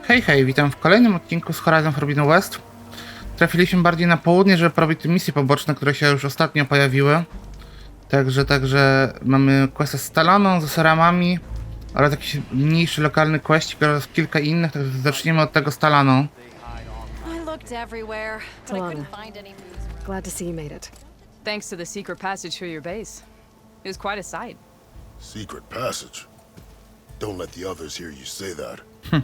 Hej, hej, witam w kolejnym odcinku z Horizon Forbidden West. Trafiliśmy bardziej na południe, żeby porobić te misje poboczne, które się już ostatnio pojawiły. Także mamy questę z Talaną, z Saramami oraz jakiś mniejszy lokalny questik oraz kilka innych, także zaczniemy od tego z Talaną. Talanah, glad to see you made it. Thanks to the secret passage through your base. It was quite a sight. Secret passage? Don't let the others hear you say that,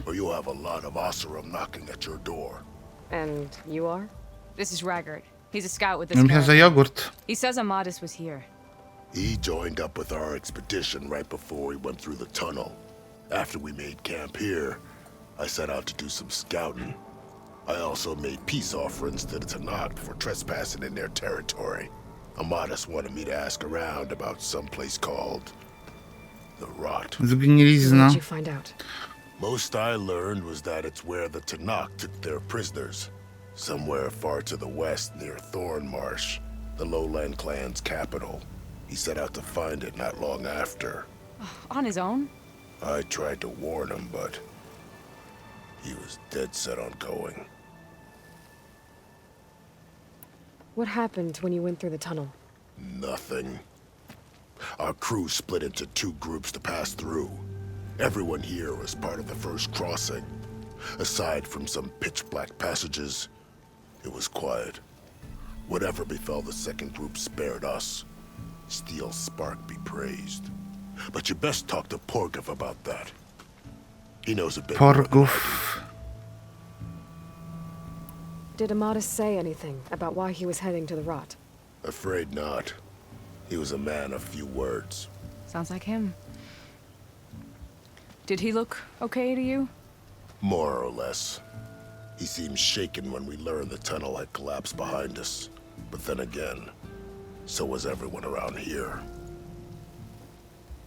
or you'll have a lot of Oseram knocking at your door. And you are? This is Raggard. He's a scout with this Myślę, że caravan. jogurt. He says Amadis was here. He joined up with our expedition right before we went through the tunnel. After we made camp here, I set out to do some scouting. I also made peace offerings to the Talanah for trespassing in their territory. Amadis wanted me to ask around about some place called the Rot. What Zgnilizna. did you find out? Most I learned was that it's where the Talanah took their prisoners. Somewhere far to the west near Thornmarsh, the lowland clan's capital. He set out to find it not long after. On his own? I tried to warn him, but he was dead set on going. What happened when you went through the tunnel? Nothing. Our crew split into two groups to pass through. Everyone here was part of the first crossing. Aside from some pitch-black passages, it was quiet. Whatever befell the second group spared us. Steel Spark be praised. But you best talk to Porgov about that. He knows a bit more than I Porgów. Did Amadis say anything about why he was heading to the Rot? do. Afraid not. He was a man of few words. Sounds like him. Did he look okay to you? More or less. He seemed shaken when we learned the tunnel had collapsed behind us. But then again, so was everyone around here.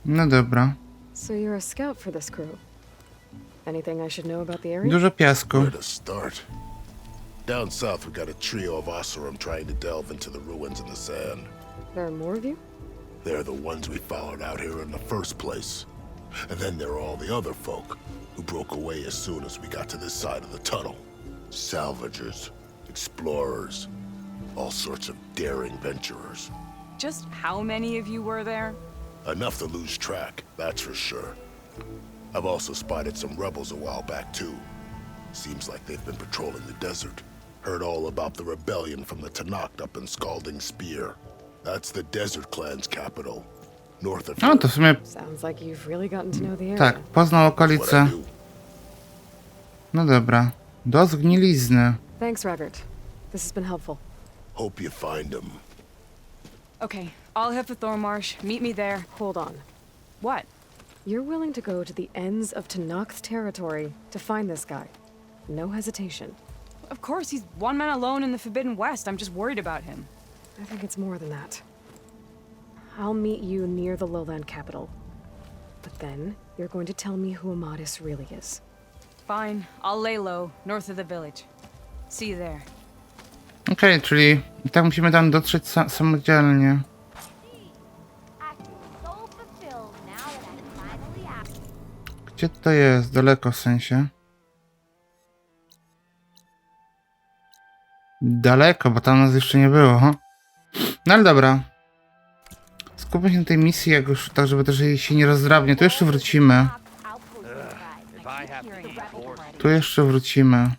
No dobra. So you're a scout for this crew. Anything I should know about the area? Dużo piasku. Where to start? Down south, we got a trio of Oseram trying to delve into the ruins in the sand. There are more of you? They're the ones we followed out here in the first place. And then there are all the other folk who broke away as soon as we got to this side of the tunnel. Salvagers, explorers, all sorts of daring venturers. Just how many of you were there? Enough to lose track, that's for sure. I've also spotted some rebels a while back too. Seems like they've been patrolling the desert. Heard all about the rebellion from the Talanah up in Scalding Spear. That's the Desert Clan's capital. North of No to w sumie Sounds like you've really gotten to know the area. tak, poznał That's what I okolice. do. No dobra. Do zgnilizny. Thanks, Raggard. This has been helpful. Hope you find them. Okay, I'll head for Thornmarsh. Meet me there. Hold on. What? You're willing to go to the ends of Tanak's territory to find this guy. No hesitation. Of course, he's one man alone in the Forbidden West. I'm just worried about him. I think it's more than that. I'll meet you near the lowland capital. But then, you're going to tell me who Amadis really is. Fine, I'll lay low, north of the village. See you there. Okej, czyli i tak musimy tam dotrzeć samodzielnie. Gdzie to jest? Daleko w sensie. Daleko, bo tam nas jeszcze nie było. No ale dobra. Skupmy się na tej misji, jak już, tak żeby też jej się nie rozdrabnie. Tu jeszcze wrócimy. Tu jeszcze wrócimy.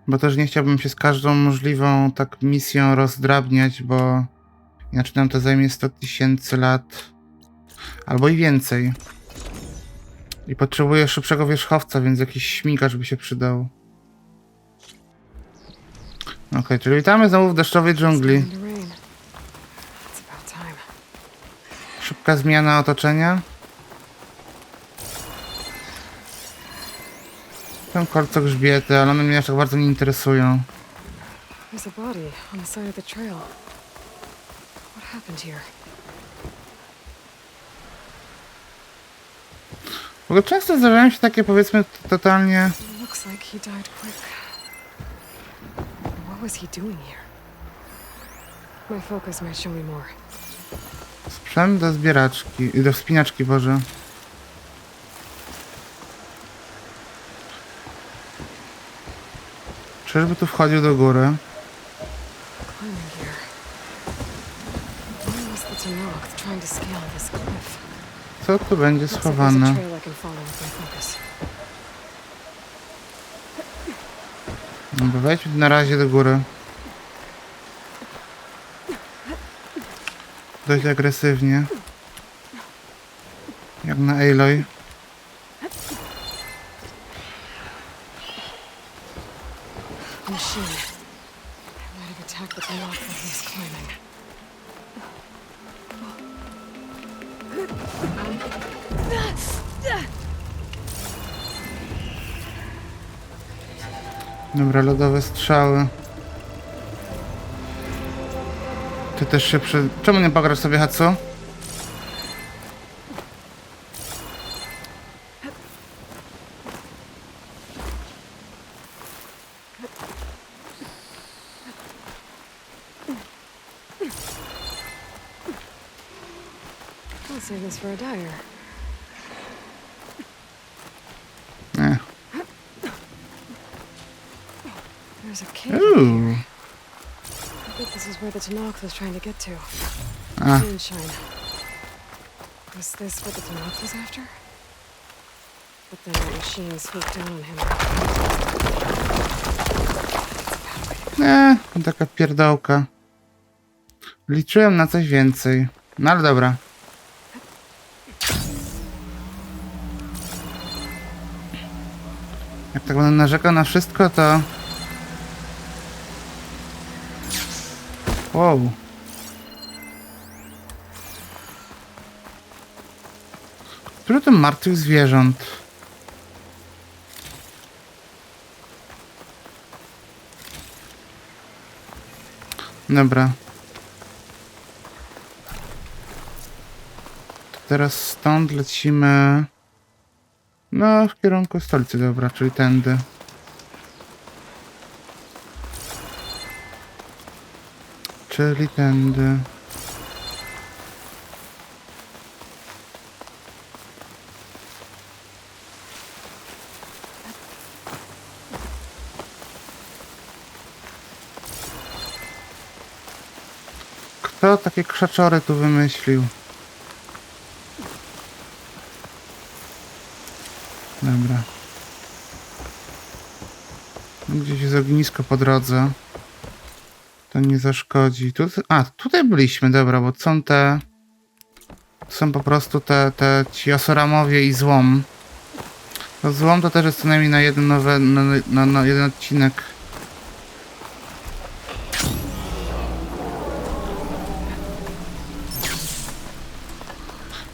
Bo też nie chciałbym się z każdą możliwą tak misją rozdrabniać, bo inaczej nam to zajmie 100 000 lat. Albo i więcej. I potrzebuję szybszego wierzchowca, więc jakiś śmigacz by się przydał. Okej, czyli witamy znowu w deszczowej dżungli. It's starting to rain. It's about time. Szybka zmiana otoczenia. Ten kolco grzbiety, ale one mnie aż tak bardzo nie interesują. There's a body on the side of the trail. What happened here? W ogóle często zdarzają się takie, powiedzmy, totalnie... It looks like he died quick. What was he doing here? My focus might show me more. Sprzęt do zbieraczki, do wspinaczki, Boże. Czyżby tu wchodził do góry? Climbing here. Why was the Talanah trying to scale this cliff? Co tu będzie Looks like there's a schowane? trail I can follow with my focus. Dobra, wejdźmy na razie do góry. Dość agresywnie. Jak na Aloy. Machine. I might have attacked the Talanah while he was climbing. Dobra, lodowe strzały. Ty też się przy... Czemu nie pograsz sobie, Hatsu? I'll save this for a dyer. Nie. There's a cave. Uuu. I think this is where the Talanah was trying to get to. A, Moonshine. Was this what the Talanah was after? But then that machine swooped down on him. nie, taka pierdołka. Liczyłem na coś więcej. No ale dobra. Jak tak będę narzekał na wszystko, to... Wow. Który to martwych zwierząt? Dobra. To teraz stąd lecimy... No, w kierunku stolicy, dobra, czyli tędy. Czyli tędy. Kto takie krzaczory tu wymyślił? Dobra. Gdzieś jest ognisko po drodze. To nie zaszkodzi. A, tutaj byliśmy, dobra, bo są te... To są po prostu ci osораmowie i złom. To złom to też jest co najmniej na jeden na jeden odcinek.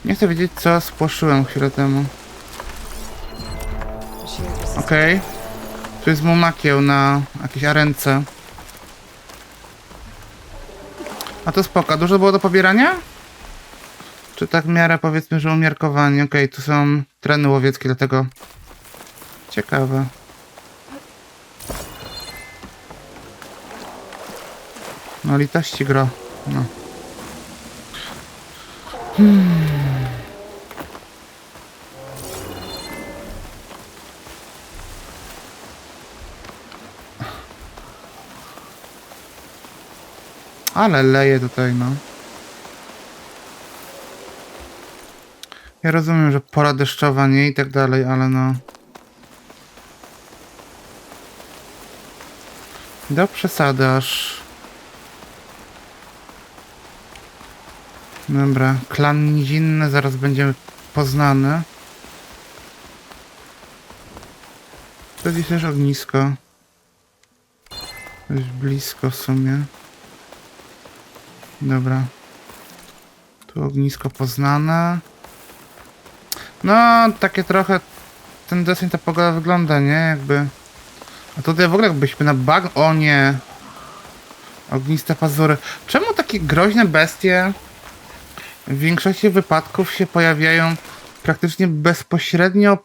Nie chcę wiedzieć, co spłoszyłem chwilę temu. Okej. Tu jest mumakieł na jakiejś arence. A to spoko. Dużo było do pobierania? Czy tak w miarę, powiedzmy, że umiarkowanie? Okej, tu są tereny łowieckie, dlatego... Ciekawe. No litości gro. No. Ale leje tutaj, no. Ja rozumiem, że pora deszczowa nie i tak dalej, ale no. Do przesady aż. Dobra, klan nizinny zaraz będzie poznany. To gdzieś też ognisko. Dość blisko w sumie. Dobra. Tu ognisko poznane. No, takie trochę ten deseń, ta pogoda wygląda, nie? Jakby... A tutaj w ogóle jakbyśmy na bag... O nie! Ogniste pazury. Czemu takie groźne bestie w większości wypadków się pojawiają praktycznie bezpośrednio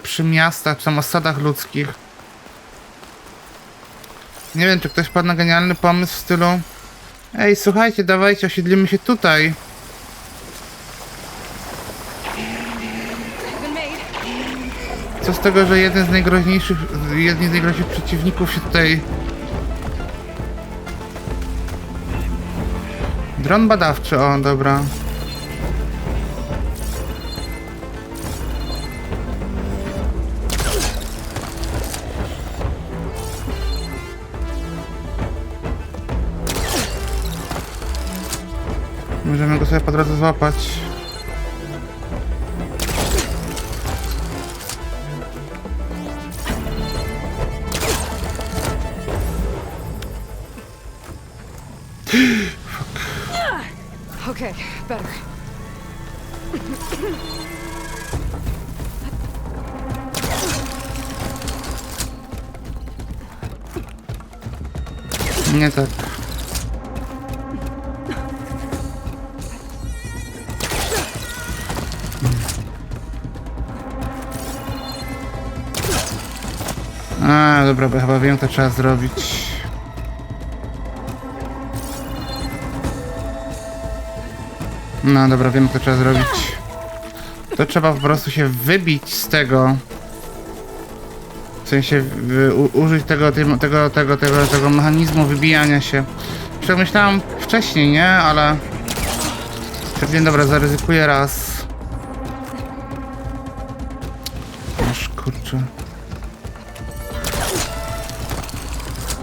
przy miastach, przy osadach ludzkich? Nie wiem, czy ktoś padł na genialny pomysł w stylu: ej, słuchajcie, dawajcie, osiedlimy się tutaj. co z tego, że jedni z najgroźniejszych przeciwników się tutaj... Dron badawczy, o, dobra. Możemy go sobie po drodze złapać. Okay, better. Nie tak. A, dobra, bo chyba wiem, co trzeba zrobić. No dobra, wiem, co trzeba zrobić. To trzeba po prostu się wybić z tego. W sensie użyć tego mechanizmu wybijania się. Przemyślałem wcześniej, nie? Ale... Pewnie, dobra, zaryzykuję raz. Aż kurczę.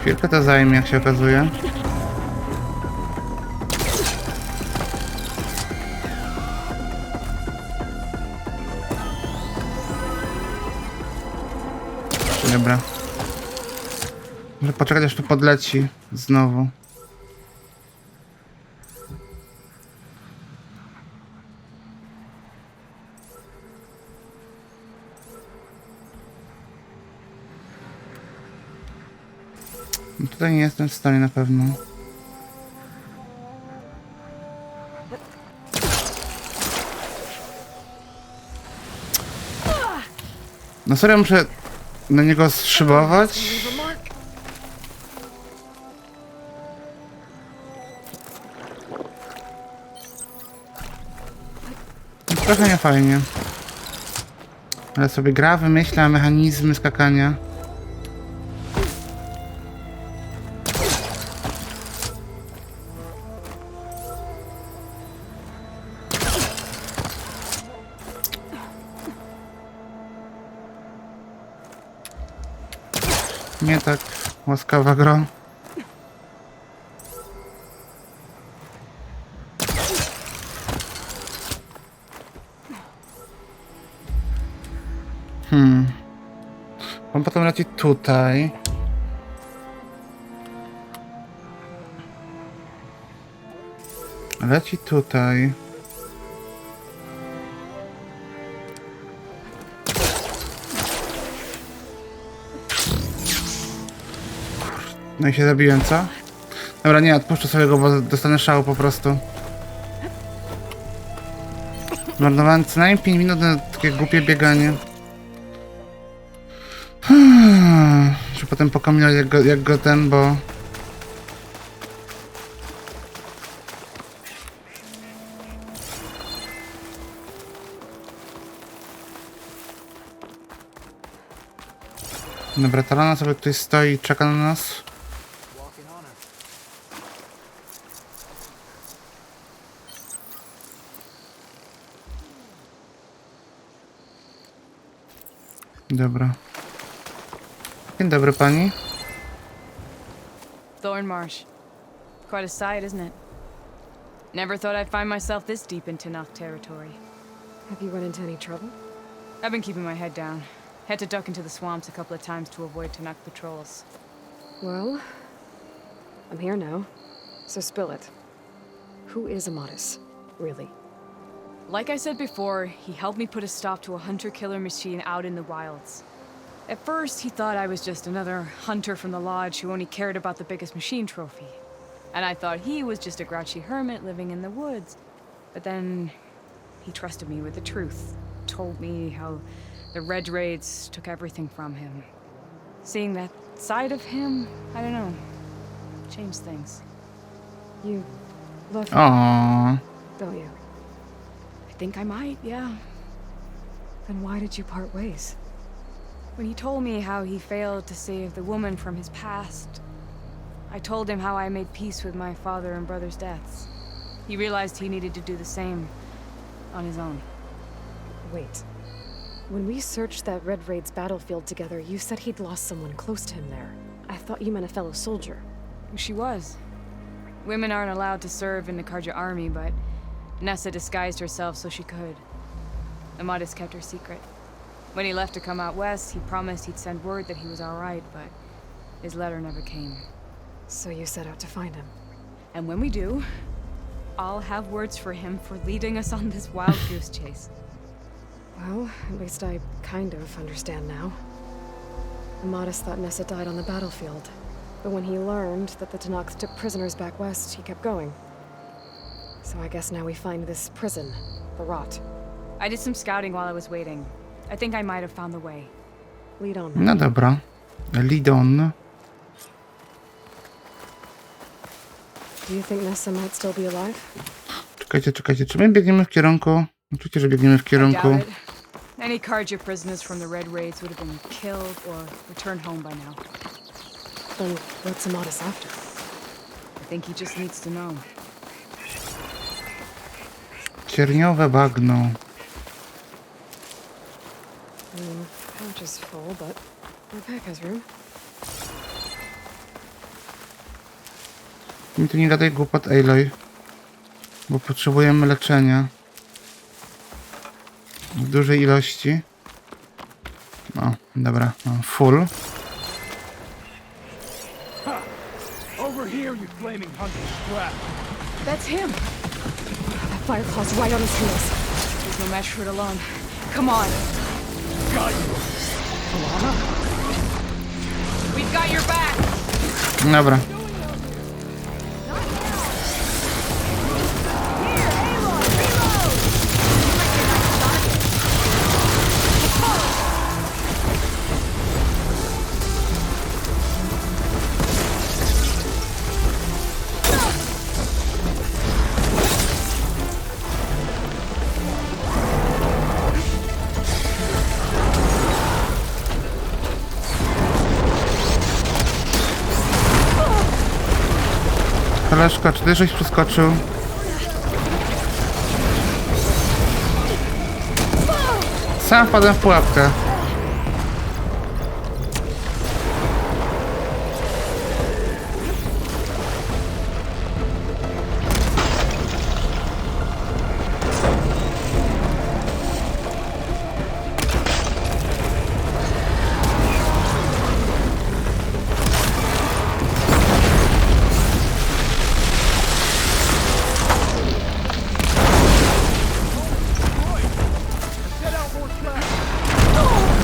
Chwilkę to zajmie, jak się okazuje. Dobra. Muszę poczekać, aż tu podleci znowu. No tutaj nie jestem w stanie na pewno. No serio, muszę na niego zszybować. Trochę nie fajnie. Ale sobie gra wymyśla mechanizmy skakania. Nie tak, łaskawa gro. On potem leci tutaj. Leci tutaj. No i się zabiłem, co? Dobra, nie, odpuszczę sobie go, bo dostanę szału po prostu. Zmarnowałem co najmniej 5 minut na takie głupie bieganie. Muszę potem pokombinować jak go ten, bo... Dobra, Talanah sobie tutaj stoi i czeka na nas. Dobra. Dzień dobry pani. Thorn Marsh. Quite a sight, isn't it? Never thought I'd find myself this deep into Nock territory. Have you run into any trouble? I've been keeping my head down. Had to duck into the swamps a couple of times to avoid Talanah patrols. Well, I'm here now, so spill it. Who is Amadis, really? Like I said before, he helped me put a stop to a hunter-killer machine out in the wilds. At first, he thought I was just another hunter from the lodge who only cared about the biggest machine trophy. And I thought he was just a grouchy hermit living in the woods. But then, he trusted me with the truth. Told me how the Red Raids took everything from him. Seeing that side of him, I don't know, changed things. You love him, Aww. don't you? I think I might, yeah. Then why did you part ways? When he told me how he failed to save the woman from his past, I told him how I made peace with my father and brother's deaths. He realized he needed to do the same on his own. Wait. When we searched that Red Raid's battlefield together, you said he'd lost someone close to him there. I thought you meant a fellow soldier. She was. Women aren't allowed to serve in the Karja army, but Nessa disguised herself so she could. Amadis kept her secret. When he left to come out west, he promised he'd send word that he was all right, but his letter never came. So you set out to find him. And when we do, I'll have words for him for leading us on this wild goose chase. Well, at least I kind of understand now. Amadis thought Nessa died on the battlefield, but when he learned that the Tanaks took prisoners back west, he kept going. So I guess now we find this prison, the Rot. I did some scouting while I was waiting. I think I might have found the way. Lead on. No dobra. Lead on. Do you think Nessa might still be alive? Czekajcie. Czy my biegniemy w kierunku? Oczywiście, że biegniemy w I kierunku. doubt it. Any Karja prisoners from the Red Raids would have been killed or returned home by now. Then what's Amadis after? I think he just needs to know. Cierniowe bagno. Pouch is full, but my pack has room. Mi tu nie gadaj głupot, Aloy. Bo potrzebujemy leczenia. W dużej ilości. O, dobra, mam full. Over here, you flaming hunter crap. That's him! That Fireclaw's right on his heels. There's no match for it alone. Come on! Got you. Talanah? We've got your back! Dobra. Koleżka, czy ty żeś przeskoczył? Sam wpadłem w pułapkę.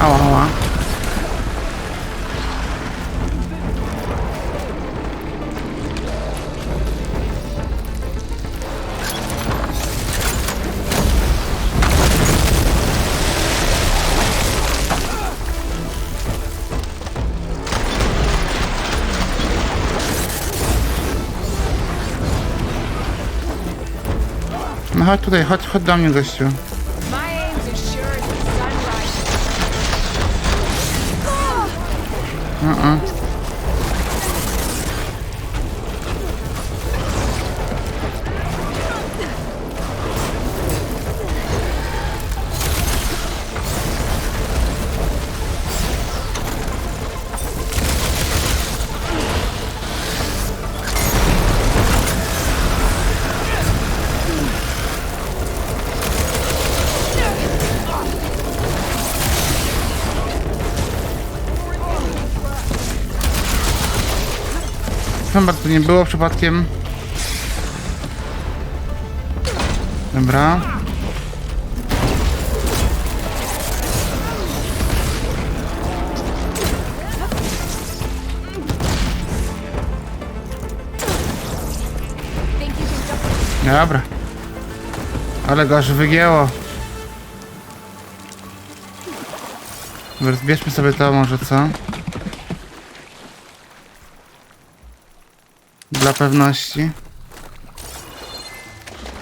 Ała. No chodź tutaj, chodź do mnie, gościu. My aim's as sure as the sun rises. Chyba to nie było przypadkiem. Dobra. Dobra. Ale go aż wygięło. Dobra, zbierzmy sobie to może, co? Dla pewności.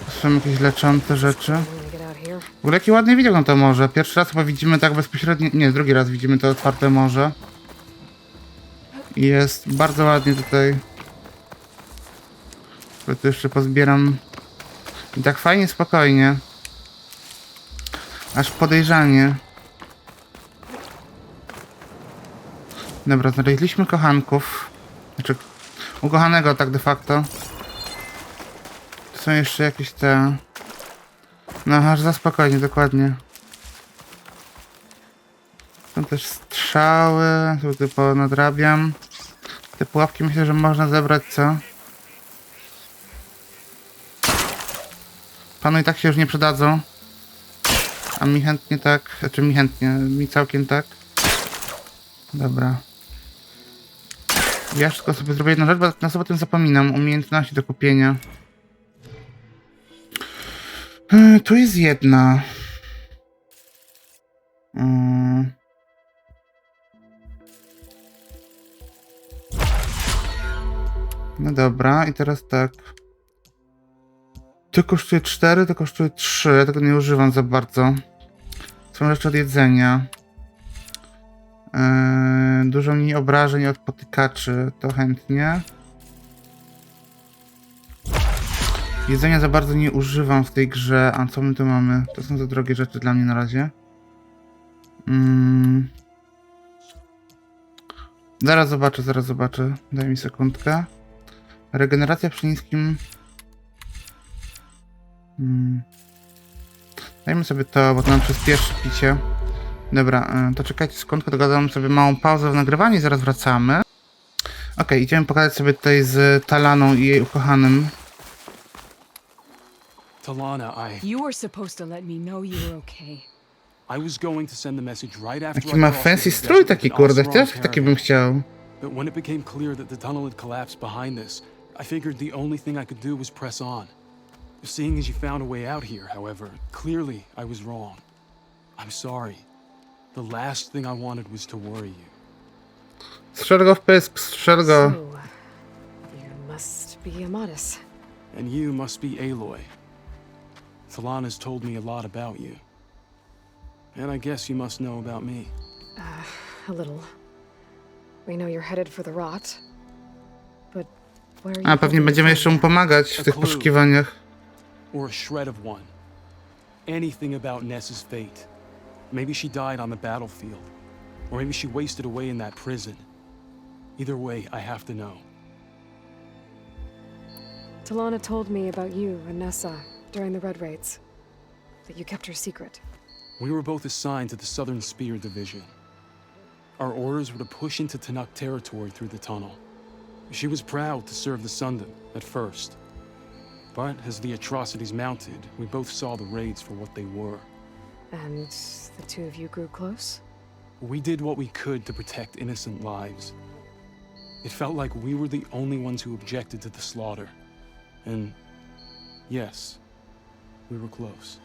To są jakieś leczące rzeczy. W ogóle jaki ładny widok na to morze. Pierwszy raz chyba widzimy tak bezpośrednio... Nie, drugi raz widzimy to otwarte morze. I jest bardzo ładnie tutaj. Bo tu jeszcze pozbieram. I tak fajnie, spokojnie. Aż podejrzanie. Dobra, znaleźliśmy kochanków. Znaczy, ukochanego tak de facto. Tu są jeszcze jakieś te... No, aż za spokojnie, dokładnie. Są też strzały, tu typu nadrabiam. Te pułapki myślę, że można zebrać, co? Panu i tak się już nie przydadzą. A mi chętnie tak, znaczy mi całkiem tak. Dobra. Ja wszystko sobie zrobię jedną rzecz, bo na sobie o tym zapominam. Umiejętności do kupienia. Tu jest jedna. No dobra, i teraz tak. To kosztuje 4, to kosztuje 3. Ja tego nie używam za bardzo. Są rzeczy od jedzenia. Dużo mniej obrażeń od potykaczy, to chętnie. Jedzenia za bardzo nie używam w tej grze. A co my tu mamy? To są za drogie rzeczy dla mnie na razie. Zaraz zobaczę. Daj mi sekundkę. Regeneracja przy niskim... Dajmy sobie to, bo to nam przyspieszy picie. Dobra, to czekajcie sekundkę, dogadam sobie małą pauzę w nagrywaniu i zaraz wracamy. Okej, idziemy pogadać sobie tutaj z Talaną i jej ukochanym. Talanah, You were supposed to let me know you were okay. I was going to send the message right after Jaki ma fancy strój taki, kurde, też taki bym chciał. But when it became clear that the tunnel had collapsed behind this, I figured the only thing I could do was press on. Seeing as you found a way out here, however, clearly I was wrong. I'm sorry. The last thing I wanted was to worry you. Strzel go w pysk, strzel go. So, you must be Amatis. And you must be Aloy. Talanah's told me a lot about you. And I guess you must know about me. A little. We know you're headed for the rot. But where are you A, pewnie hoping to będziemy find jeszcze mu that? pomagać w tych poszukiwaniach. Or a shred of one. Anything about Ness's fate. Maybe she died on the battlefield. Or maybe she wasted away in that prison. Either way, I have to know. Talanah told me about you and Nessa during the Red Raids. That you kept her secret. We were both assigned to the Southern Spear Division. Our orders were to push into Tanakh territory through the tunnel. She was proud to serve the Sundom at first. But as the atrocities mounted, we both saw the raids for what they were. And the two of you grew close? We did what we could to protect innocent lives. It felt like we were the only ones who objected to the slaughter. And yes, we were close.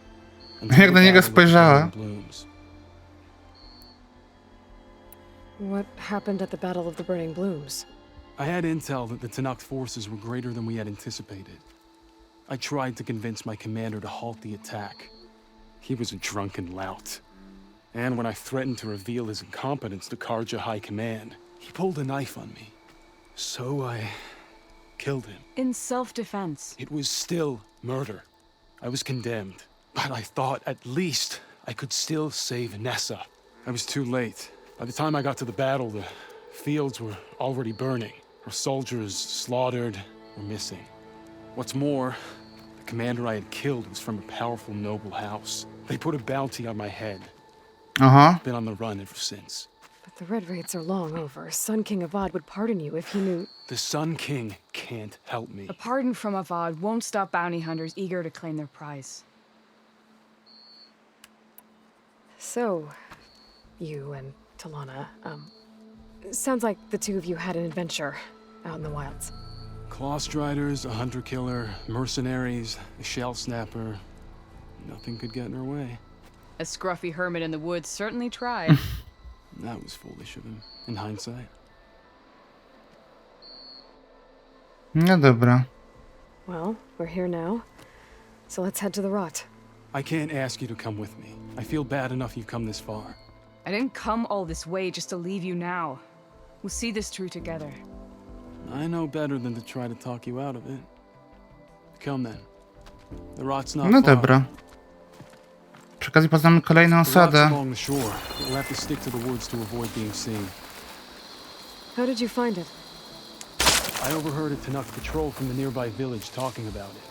Jak na niego spojrzała. What happened at the Battle of the Burning Blooms? I had intel that the Tanakh forces were greater than we had anticipated. I tried to convince my commander to halt the attack. He was a drunken lout. And when I threatened to reveal his incompetence to Karja High Command, he pulled a knife on me. So I killed him. In self-defense. It was still murder. I was condemned. But I thought at least I could still save Nessa. I was too late. By the time I got to the battle, the fields were already burning. Our soldiers slaughtered or missing. What's more, the commander I had killed was from a powerful noble house. They put a bounty on my head. Been on the run ever since. But the Red Raids are long over. Sun King Avad would pardon you if he knew... The Sun King can't help me. A pardon from Avad won't stop bounty hunters eager to claim their prize. So, you and Talanah, sounds like the two of you had an adventure out in the wilds. Claw Striders, a hunter-killer, mercenaries, a shell snapper. Nothing could get in her way. A scruffy hermit in the woods certainly tried. That was foolish of him, in hindsight. No dobra. Well, we're here now, so let's head to the rot. I can't ask you to come with me. I feel bad enough you've come this far. I didn't come all this way just to leave you now. We'll see this through together. I know better than to try to talk you out of it. Come then. The rot's not No far. dobra. Przy okazji poznamy kolejną The rot's osadę. along the shore. We'll have to stick to the woods to avoid being seen. How did you find it? I overheard a Talanah patrol from the nearby village talking about it.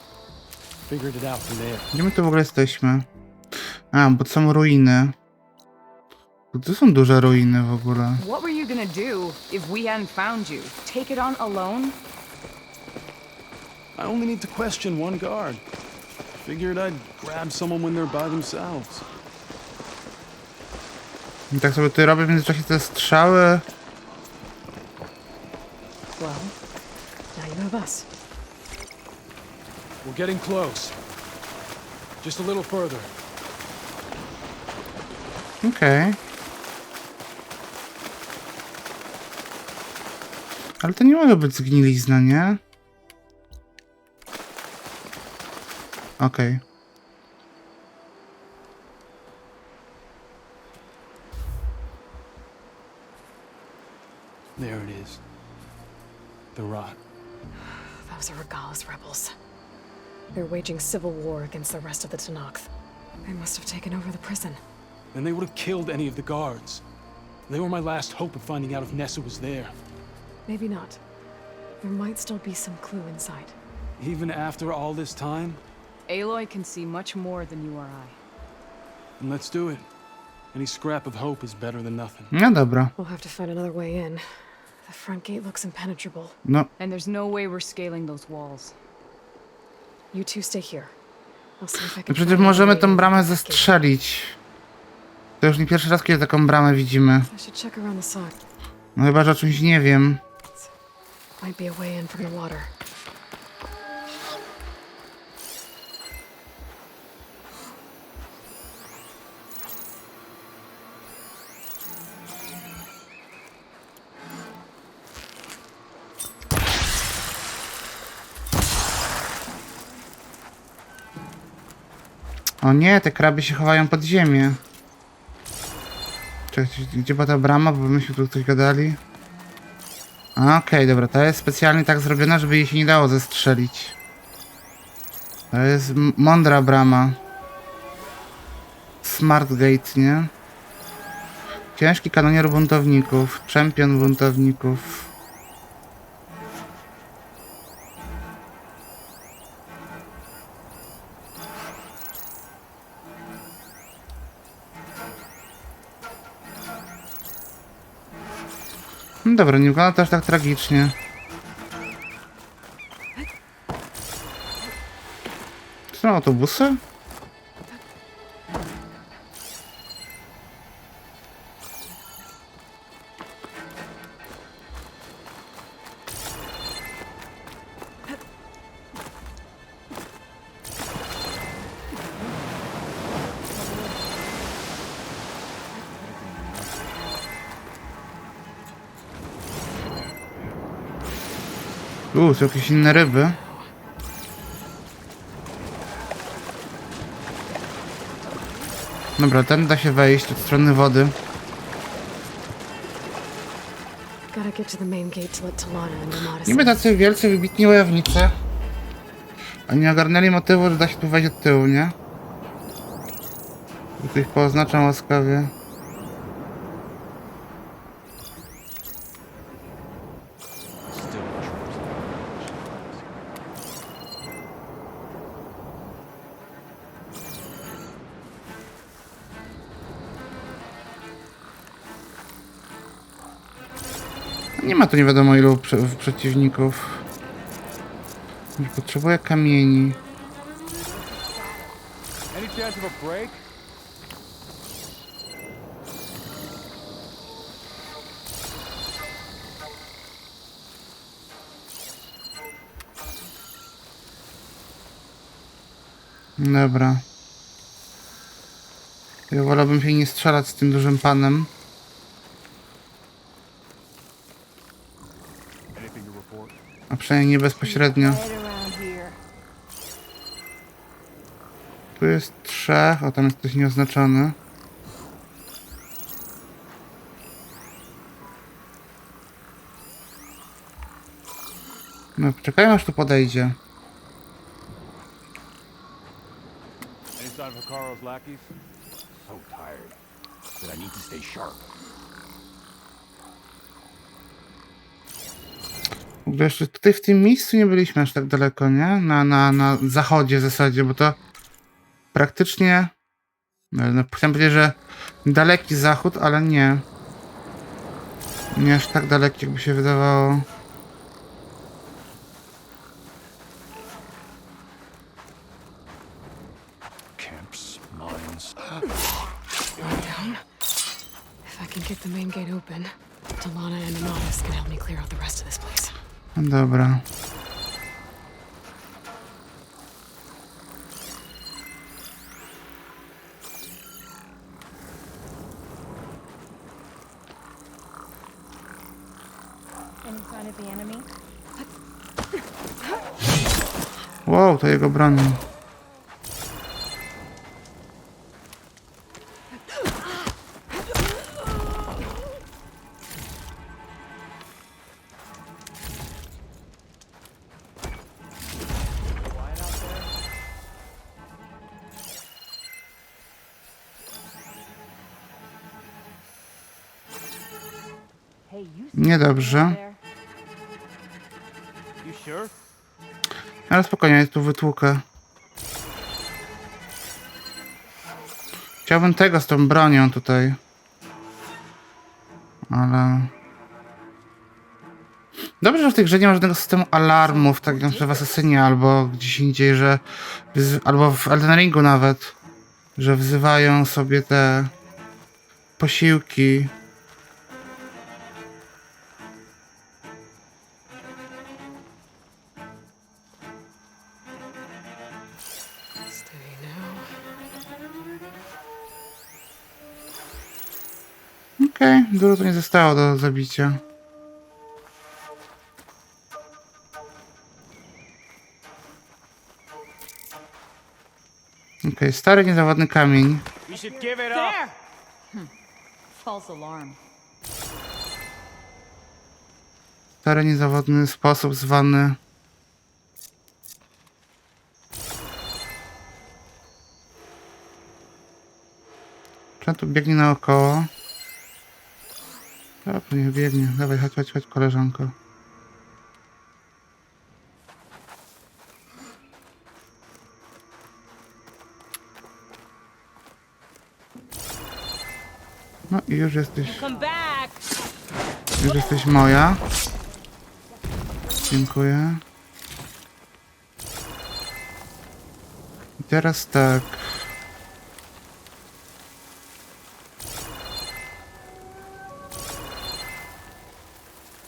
Figured it out from there. Gdzie my tu w ogóle jesteśmy? A, bo to są ruiny. To są duże ruiny w ogóle. What were you gonna do if we hadn't found you? Take it on alone? I only need to question one guard. Figured I'd grab someone when they're by themselves. I tak sobie tutaj robię w międzyczasie te strzały. Well, now you have us. We're getting close. Just a little further. Okej. Ale to nie może być zgnilizna, nie? Okej. There it is. The rot. Those are Regal's rebels. They're waging civil war against the rest of the Talanah. They must have taken over the prison. Then they would have killed any of the guards. They were my last hope of finding out if Nessa was there. Maybe not. There might still be some clue inside. Even after all this time? Aloy can see much more than you or I. Then let's do it. Any scrap of hope is better than nothing. No dobra. We'll have to find another way in. The front gate looks impenetrable. No. And there's no way we're scaling those walls. You two stay here. I'll see if I No can przecież find another możemy way tą in bramę the front gate. zestrzelić. To już nie pierwszy raz, kiedy taką bramę widzimy. I should check around the side. No chyba, że o czymś nie wiem. Might be a way in from the water. O nie, te kraby się chowają pod ziemię. Czekaj, gdzie była ta brama? Bo myśmy tu coś gadali. Okej, dobra, to jest specjalnie tak zrobiona, żeby jej się nie dało zestrzelić. To jest mądra brama. Smart gate, nie? Ciężki kanonier buntowników. Czempion buntowników. No dobra, nie wygląda to aż tak tragicznie. To są autobusy? Są jakieś inne ryby. Dobra, ten da się wejść od strony wody. Gotta get to the main gate to let Talanah and Amada Niby tacy wielcy, wybitni wojownicy. Oni ogarnęli motywu, że da się tu wejść od tyłu, nie? Tu ich pooznaczam łaskawie. Nie ma tu nie wiadomo ilu przeciwników. Potrzebuję kamieni. Any chance of a break? Dobra. Ja wolałbym się nie strzelać z tym dużym panem. A przynajmniej nie bezpośrednio. Tu jest 3, o tam jest ktoś nieoznaczony. No, czekajmy aż tu podejdzie. Any sign of Carl's lackeys? So tired. But I need to stay sharp. W ogóle jeszcze tutaj w tym miejscu nie byliśmy aż tak daleko, nie? Na zachodzie w zasadzie, bo to praktycznie... No, chciałem powiedzieć, że daleki zachód, ale nie. Nie aż tak daleki, jakby się wydawało. Camps, mines. Down. If I can get the main gate open, Talanah and Amades can help me clear out the rest of this place. No dobra. Any sign of the enemy? Wow, to jego broni. Hey, you Niedobrze. there? You sure? Ale spokojnie, ja tu wytłukę. Chciałbym tego z tą bronią tutaj. Ale... Dobrze, że w tej grze nie ma żadnego systemu alarmów, tak jak na przykład w Asasynie albo gdzieś indziej, że... Albo w Elden Ringu nawet. Że wzywają sobie te... posiłki. Steady now. Okej, dużo to nie zostało do zabicia. Okej, stary niezawodny kamień. We should give it up. False alarm. Stary niezawodny sposób zwany... Czy on tu biegnie naokoło? Dobra, niech biegnie. Dawaj, chodź, koleżanko. No i już jesteś... Come back! Już jesteś moja. Dziękuję. I teraz tak.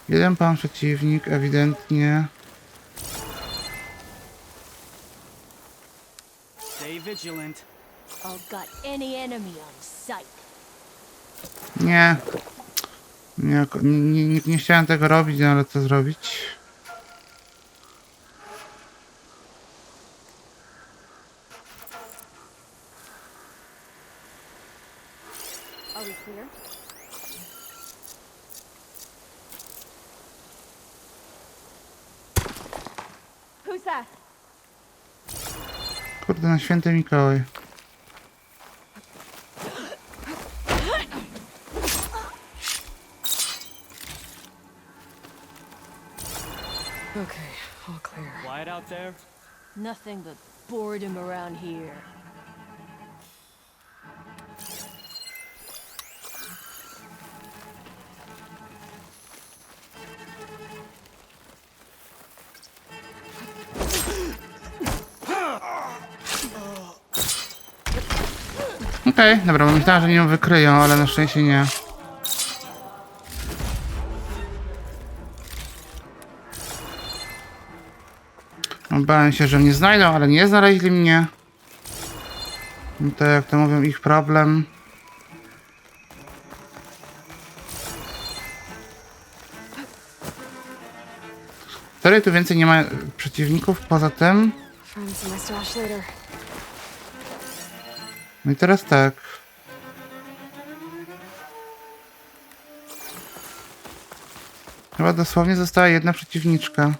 Jeden pan przeciwnik, ewidentnie. Stay vigilant. I've got any enemy on sight. Nie. Nie chciałem tego robić, no ale co zrobić? Are we clear? Who's that? Kurde, na święty Mikołaj. Okay, all clear. Quiet out there. Nothing but boredom around here. Okej, dobra, bo myślałem, że mnie ją wykryją, ale na szczęście nie. Bałem się, że mnie znajdą, ale nie znaleźli mnie. No to jak to mówią, ich problem. Wczoraj tu więcej nie ma przeciwników, poza tym... Find some my stash later. No i teraz tak. Chyba dosłownie została jedna przeciwniczka.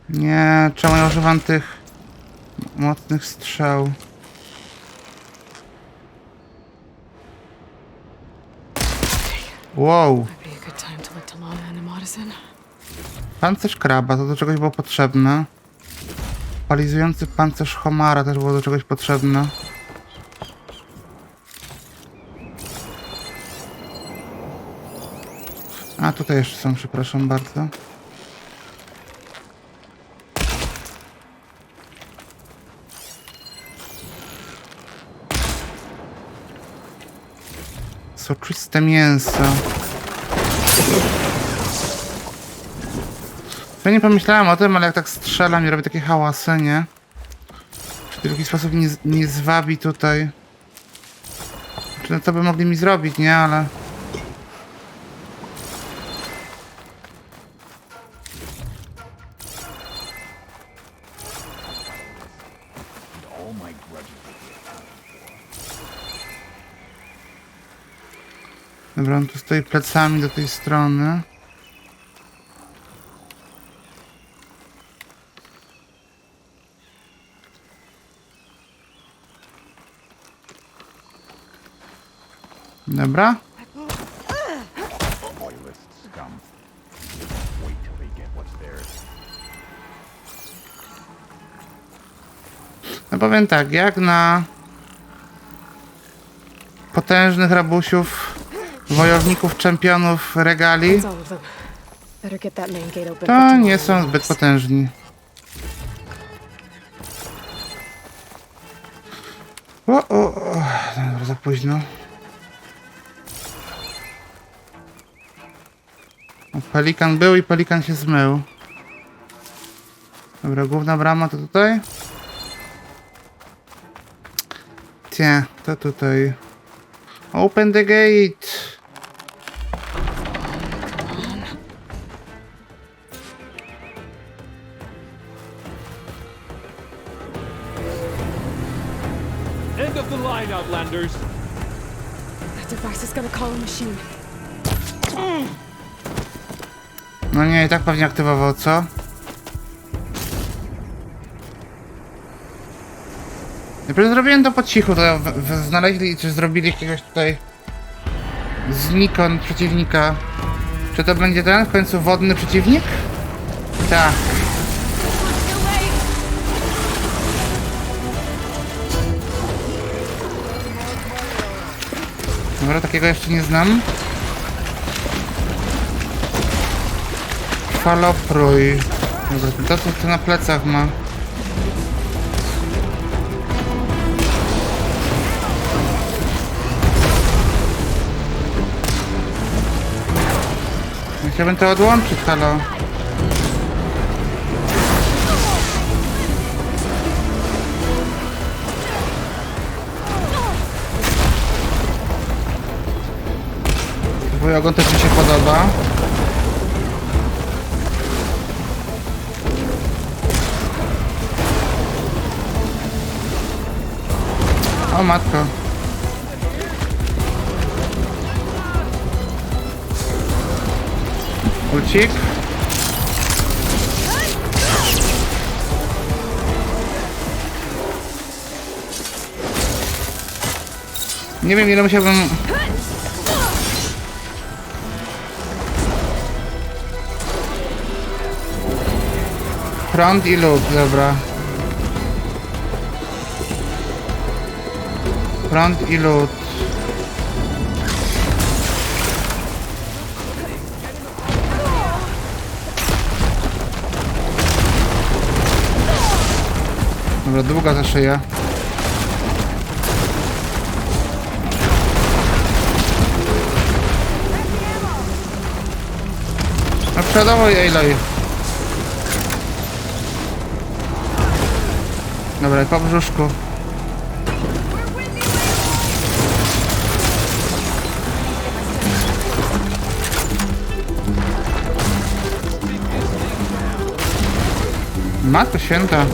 Nie, czemu ja używam tych mocnych strzał? Wow, Might be a good time to let Talanah and Amada's in. pancerz kraba, to do czegoś było potrzebne. Paralizujący pancerz homara też było do czegoś potrzebne. A tutaj jeszcze są, przepraszam bardzo. Soczyste mięso. Ja nie pomyślałem o tym, ale jak tak strzelam i robię takie hałasy, nie? Czy to w jakiś sposób nie zwabi tutaj? Czy to by mogli mi zrobić, nie? Ale... Dobra, on tu stoi plecami do tej strony. Dobra. No powiem tak, jak na potężnych rabusiów, wojowników, czempionów regali, That's all of them. Better get that main gate open for to Talanah nie and są Amada's. zbyt potężni. O, dobra, za późno. O, pelikan był i pelikan się zmył. Dobra, główna brama to tutaj. Cie, to tutaj. Open the gate. End of the line, Outlanders. That device is gonna call a machine. No nie, i tak pewnie aktywował, co? Najpierw zrobiłem to po cichu, to znaleźli, czy zrobili jakiegoś tutaj znikąd przeciwnika. Czy to będzie ten w końcu wodny przeciwnik? Tak. Dobra, takiego jeszcze nie znam. Faloprój. Dobra, to co to na plecach ma. Chciałbym to odłączyć, halo. Twój ogon też mi się podoba. O matko. Ulcik. Nie wiem, ile musiałbym... Prąd i lód, dobra. Prąd i lód. Dobra, długa za szyję. No przodowej, Aloy. Dobra, po brzuszku. Matko święta.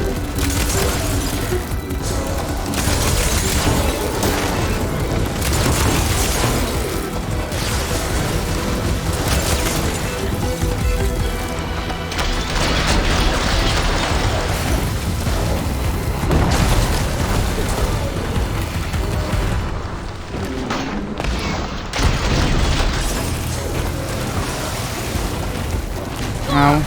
Au.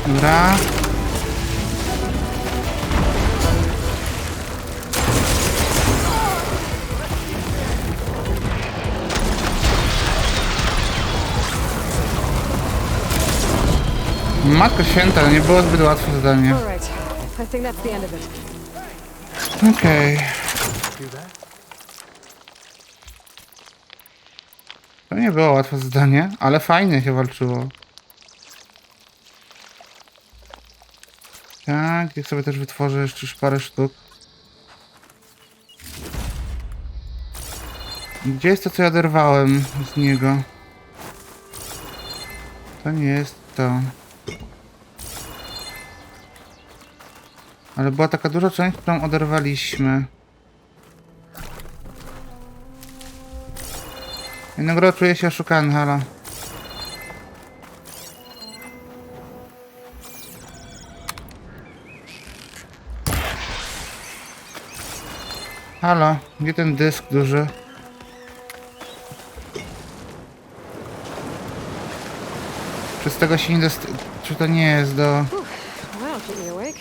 Dobra. Matko święta, to nie było zbyt łatwe zadanie. All right. I think that's the end of it. Okej. To nie było łatwe zadanie, ale fajnie się walczyło. Tak, jak sobie też wytworzę jeszcze parę sztuk. Gdzie jest to, co ja oderwałem z niego? To nie jest to. Ale była taka duża część, którą oderwaliśmy. Jednego czuję się oszukany, halo. Halo, gdzie ten dysk duży? Przez tego się nie dost... Czy to nie jest do... Wow, keep me awake.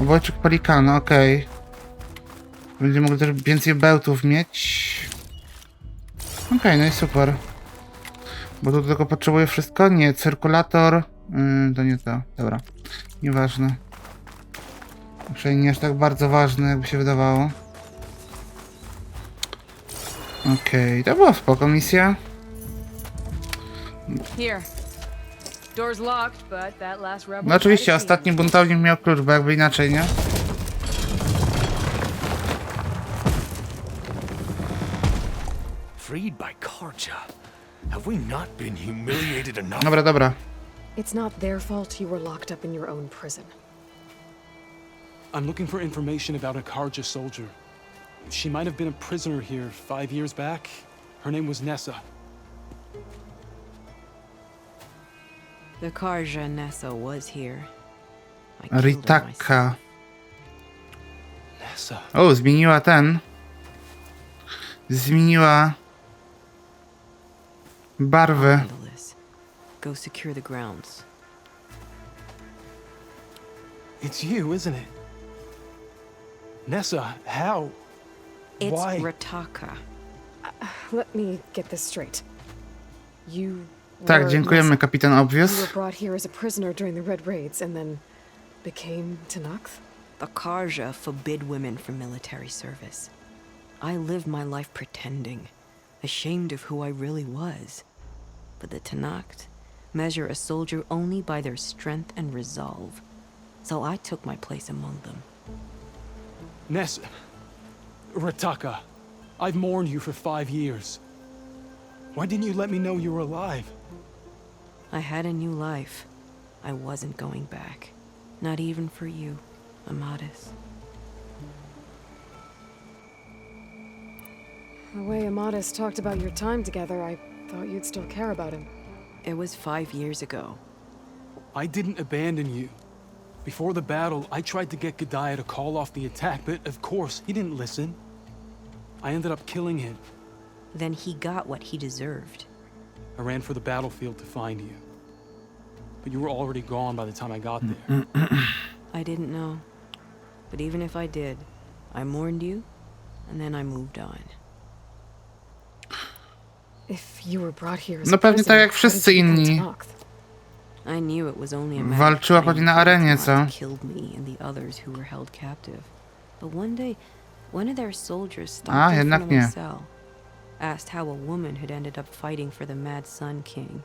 Obojczyk pelikana, okej. Będziemy mogli też więcej bełtów mieć. Okej, no i super. Bo tu tylko potrzebuję wszystko? Nie, cyrkulator. To nie to, dobra. Nieważne. Przynajmniej nie aż tak bardzo ważne, jakby się wydawało. Okej, to była spoko misja. Here. Door's locked, but that last rebel. No oczywiście, ostatni buntownik miał klucz, bo jakby inaczej, nie? Freed by Karja. Have we not been humiliated enough? Dobra, dobra. It's not their fault you were locked up in your own prison. I'm looking for information about a Karja soldier. She might have been a prisoner here 5 years back. Her name was Nessa. The Karja Nessa was here. I killed her myself. Ritaka. Nessa. O, zmieniła ten. Zmieniła barwy. Handle this. Go secure the grounds. It's you, isn't it? Nessa, how? It's Why? Ritaka. Let me get this straight. You Tak, were dziękujemy, Nessa. kapitan You Obvious. were brought here as a prisoner during the Red Raids and then became Talanah? The Karja forbid women from military service. I lived my life pretending, ashamed of who I really was. But the Talanah measure a soldier only by their strength and resolve. So I took my place among them. Nessa. Ritaka. I've mourned you for 5 years. Why didn't you let me know you were alive? I had a new life. I wasn't going back. Not even for you, Amadis. The way Amadis talked about your time together, I thought you'd still care about him. It was 5 years ago. I didn't abandon you. Before the battle, I tried to get Godiah to call off the attack, but of course, he didn't listen. I ended up killing him. Then he got what he deserved. I ran for the battlefield to find you. But you were already gone by the time I got there. I didn't know. But even if I did, I mourned you, and then I moved on. If you were brought here as No a pewnie tak prisoner, jak how wszyscy did you become inni. Talanah? I knew it was only a matter of Walczyła time pewnie na before the arenie, Tanakh co? killed me and the others who were held captive. But one day, one of their soldiers A, stopped in jednak front of my nie. cell, asked how a woman had ended up fighting for the Mad Sun King.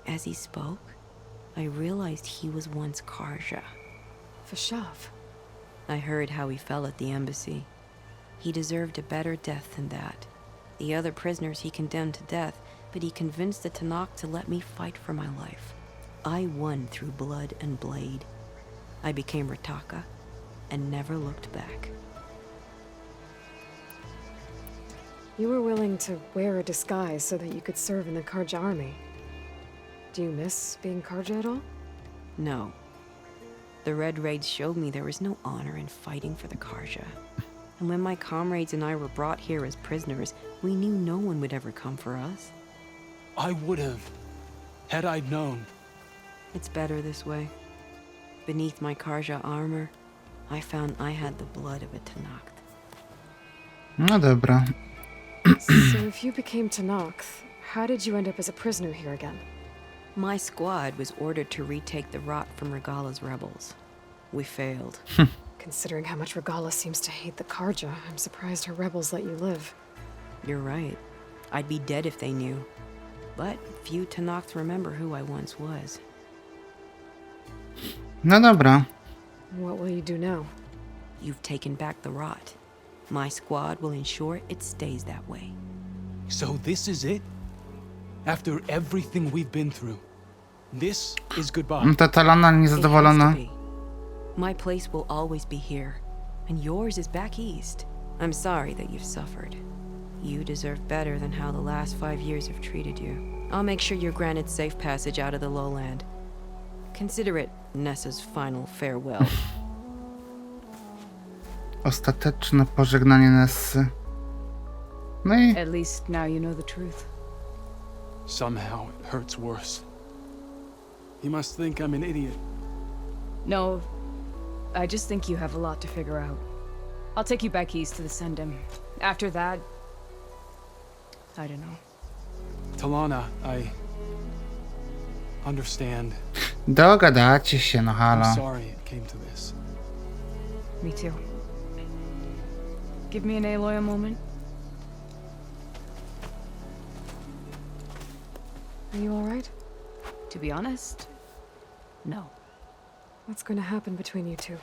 As he spoke, I realized he was once Karja. Vashav. I heard how he fell at the embassy. He deserved a better death than that. The other prisoners he condemned to death, but he convinced the Tanakh to let me fight for my life. I won through blood and blade. I became Rataka and never looked back. You were willing to wear a disguise so that you could serve in the Karja army. Do you miss being Karja at all? No. The Red Raids showed me there was no honor in fighting for the Karja. And when my comrades and I were brought here as prisoners, we knew no one would ever come for us. I would have, had I known. It's better this way. Beneath my Karja armor, I found I had the blood of a Tanakh. No dobra. So if you became Tanakh, how did you end up as a prisoner here again? My squad was ordered to retake the rot from Regala's rebels. We failed. Considering how much Regala seems to hate the Karja, I'm surprised her rebels let you live. You're right. I'd be dead if they knew. But few Tanakhs remember who I once was. No dobra. What will you do now? You've taken back the rot. My squad will ensure it stays that way. So this is it? After everything we've been through, this is goodbye. Ta Talanah It has niezadowolona. to be. My place will always be here, and yours is back east. I'm sorry that you've suffered. You deserve better than how the last 5 years have treated you. I'll make sure you're granted safe passage out of the lowland. Consider it Nessa's final farewell. Ostateczne pożegnanie Nessy. No i At least now you know the truth. Somehow it hurts worse. He must think I'm an idiot. No, I just think you have a lot to figure out. I'll take you back east to the Sendem. After that, I don't know. Talanah, I understand. dogadacie się, no halo. I'm sorry it came to this. Me too. Give me and Aloy a moment. Are you alright? To be honest, no. What's going to happen between you two?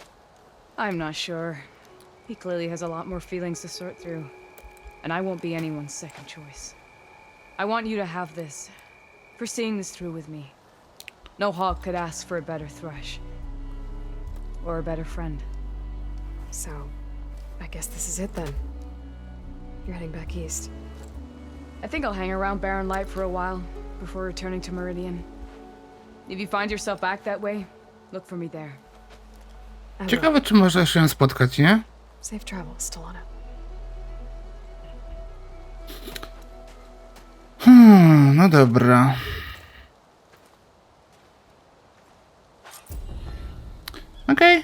I'm not sure. He clearly has a lot more feelings to sort through. And I won't be anyone's second choice. I want you to have this, for seeing this through with me. No hawk could ask for a better thrush. Or a better friend. So, I guess this is it then. You're heading back east. I think I'll hang around Barren Light for a while, before returning to Meridian. If you find yourself back that way, look for me there. I will. Ciekawe, czy może się spotkać, nie? Safe travels, Talanah. No dobra. Okej.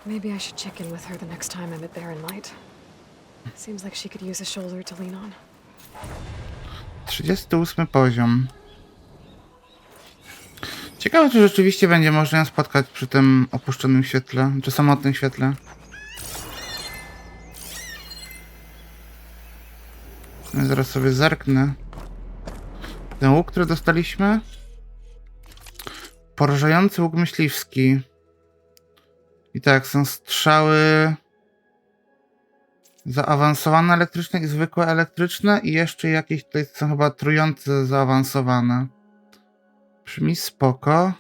Maybe I should check in with her the next time I'm at Barren Light. Seems like she could use a shoulder to lean on. 38 poziom. Ciekawe, czy rzeczywiście będzie można ją spotkać przy tym opuszczonym świetle, czy samotnym świetle. Ja zaraz sobie zerknę. Ten łuk, który dostaliśmy. Porażający łuk myśliwski. I tak, są strzały zaawansowane elektryczne i zwykłe elektryczne i jeszcze jakieś tutaj są chyba trujące zaawansowane. Brzmi spoko.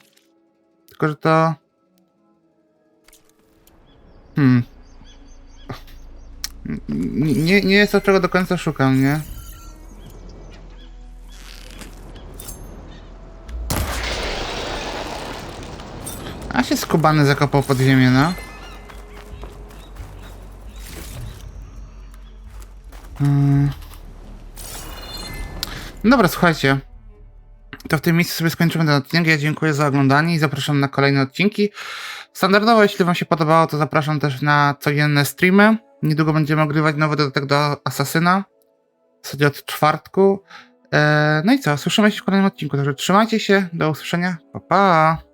Tylko, że to... Nie jest to, czego do końca szukam, nie? A się skubany zakopał pod ziemię, no. Dobra, słuchajcie. To w tym miejscu sobie skończymy ten odcinek. Ja dziękuję za oglądanie i zapraszam na kolejne odcinki. Standardowo, jeśli wam się podobało, to zapraszam też na codzienne streamy. Niedługo będziemy ogrywać nowy dodatek do Asasyna. W zasadzie od czwartku. No i co, słyszymy się w kolejnym odcinku, także trzymajcie się, do usłyszenia, pa pa!